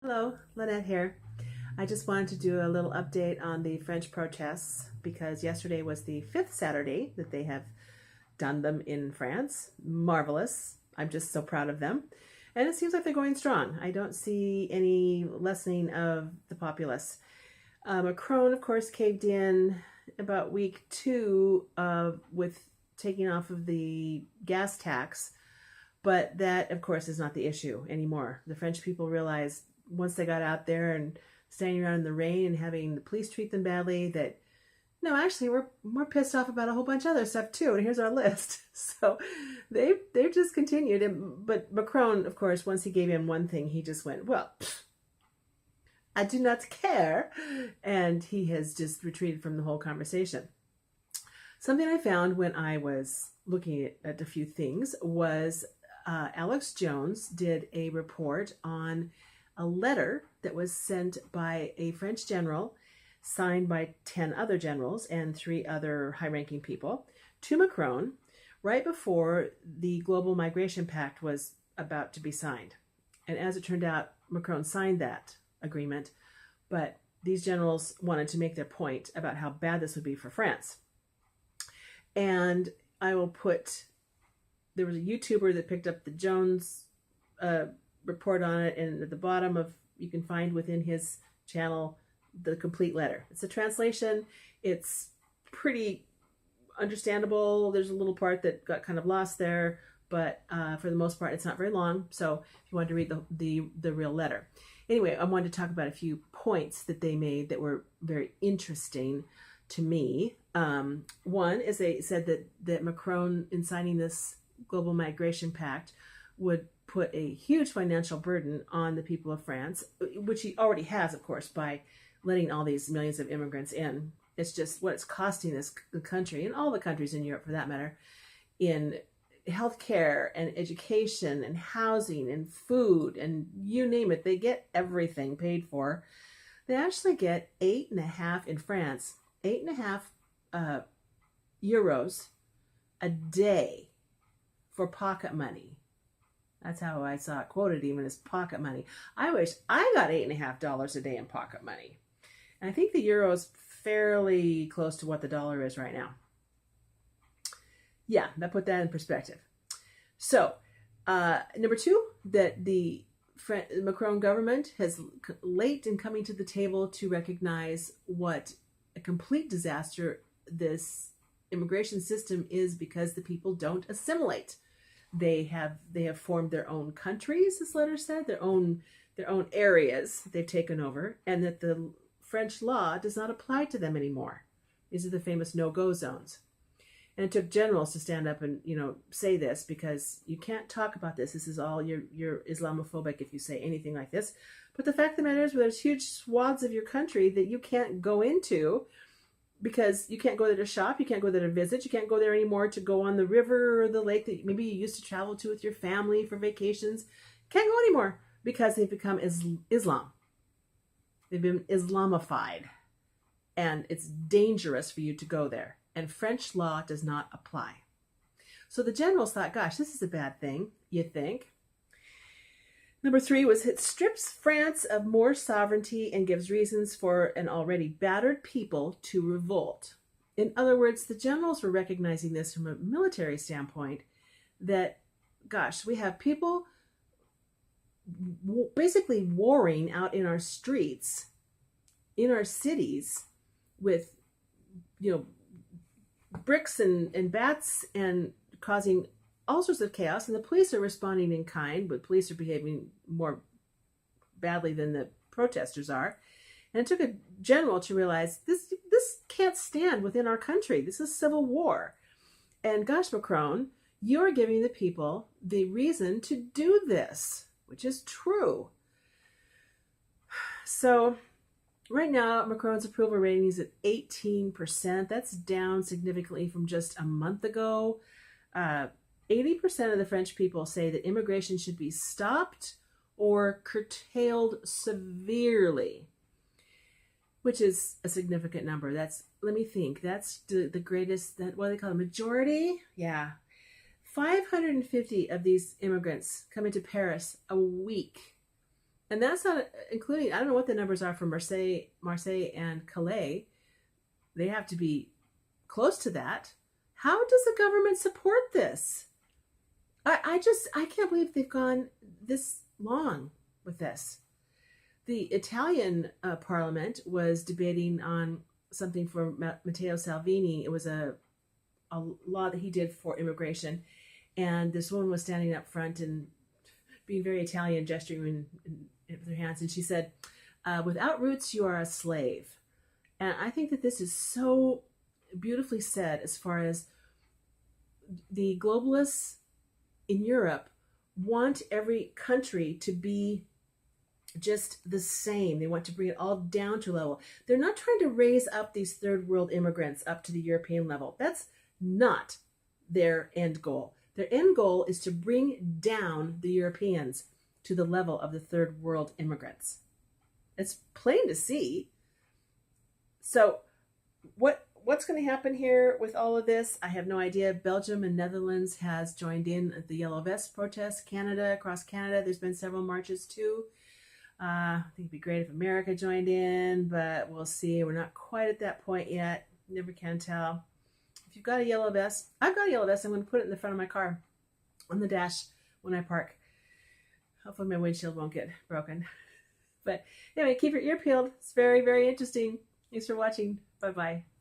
Hello, Lynette here. I just wanted to do a little update on the French protests because yesterday was the fifth Saturday that they have done them in France. Marvelous. I'm just so proud of them. And it seems like they're going strong. I don't see any lessening of the populace. Macron, of course, caved in about week two with taking off of the gas tax. But that, of course, is not the issue anymore. The French people realized once they got out there and standing around in the rain and having the police treat them badly that no, actually, we're more pissed off about a whole bunch of other stuff too. And here's our list. So they've just continued. But Macron, of course, once he gave in one thing, he just went, well, I do not care, and he has just retreated from the whole conversation. Something I found when I was looking at a few things was Alex Jones did a report on a letter that was sent by a French general, signed by 10 other generals and 3 other high-ranking people, to Macron right before the Global Migration Pact was about to be signed. And as it turned out, Macron signed that agreement, but these generals wanted to make their point about how bad this would be for France. And I will put, there was a YouTuber that picked up the Jones report on it, and at the bottom of, you can find within his channel the complete letter. It's a translation. It's pretty understandable. There's a little part that got kind of lost there, but for the most part, it's not very long. So if you wanted to read the real letter. Anyway, I wanted to talk about a few points that they made that were very interesting to me. One is they said that Macron, in signing this Global Migration Pact, would put a huge financial burden on the people of France, which he already has, of course, by letting all these millions of immigrants in. It's just what it's costing this country, and all the countries in Europe for that matter, in healthcare and education and housing and food and you name it. They get everything paid for. They actually get 8.5 in France, 8.5 euros a day for pocket money. That's how I saw it quoted, even as pocket money. I wish I got $8.5 a day in pocket money. And I think the euro is fairly close to what the dollar is right now. Yeah, that put that in perspective. So, number two, that the Macron government has late in coming to the table to recognize what a complete disaster this immigration system is because the people don't assimilate. They have formed their own countries, this letter said, their own areas they've taken over, and that the French law does not apply to them anymore. These are the famous no-go zones. And it took generals to stand up and, say this, because you can't talk about this. This is all, you're Islamophobic if you say anything like this. But the fact of the matter is, there's huge swaths of your country that you can't go into because you can't go there to shop, you can't go there to visit, you can't go there anymore to go on the river or the lake that maybe you used to travel to with your family for vacations. Can't go anymore because they've become Islam. They've been Islamified. And it's dangerous for you to go there. And French law does not apply. So the generals thought, gosh, this is a bad thing, you think. Number 3 was it strips France of more sovereignty and gives reasons for an already battered people to revolt. In other words, the generals were recognizing this from a military standpoint that, gosh, we have people basically warring out in our streets, in our cities, with, bricks and bats and causing all sorts of chaos, and the police are responding in kind, but police are behaving more badly than the protesters are. And it took a general to realize this can't stand within our country. This is civil war. And gosh, Macron, you're giving the people the reason to do this, which is true. So right now, Macron's approval rating is at 18%. That's down significantly from just a month ago. 80% of the French people say that immigration should be stopped or curtailed severely, which is a significant number. That's, let me think, that's the greatest, what do they call it, majority? Yeah. 550 of these immigrants come into Paris a week. And that's not including, I don't know what the numbers are for Marseille and Calais. They have to be close to that. How does the government support this? I can't believe they've gone this long with this. The Italian parliament was debating on something for Matteo Salvini. It was a law that he did for immigration. And this woman was standing up front and being very Italian, gesturing with her hands. And she said, without roots, you are a slave. And I think that this is so beautifully said as far as the globalists in Europe want every country to be just the same. They want to bring it all down to a level. They're not trying to raise up these third world immigrants up to the European level. That's not their end goal. Their end goal is to bring down the Europeans to the level of the third world immigrants. It's plain to see. So what's going to happen here with all of this? I have no idea. Belgium and Netherlands has joined in the Yellow Vest protests. Canada, across Canada, there's been several marches too. I think it'd be great if America joined in, but we'll see. We're not quite at that point yet. Never can tell. If you've got a yellow vest, I've got a yellow vest. I'm going to put it in the front of my car on the dash when I park. Hopefully my windshield won't get broken. But anyway, keep your ear peeled. It's very, very interesting. Thanks for watching. Bye-bye.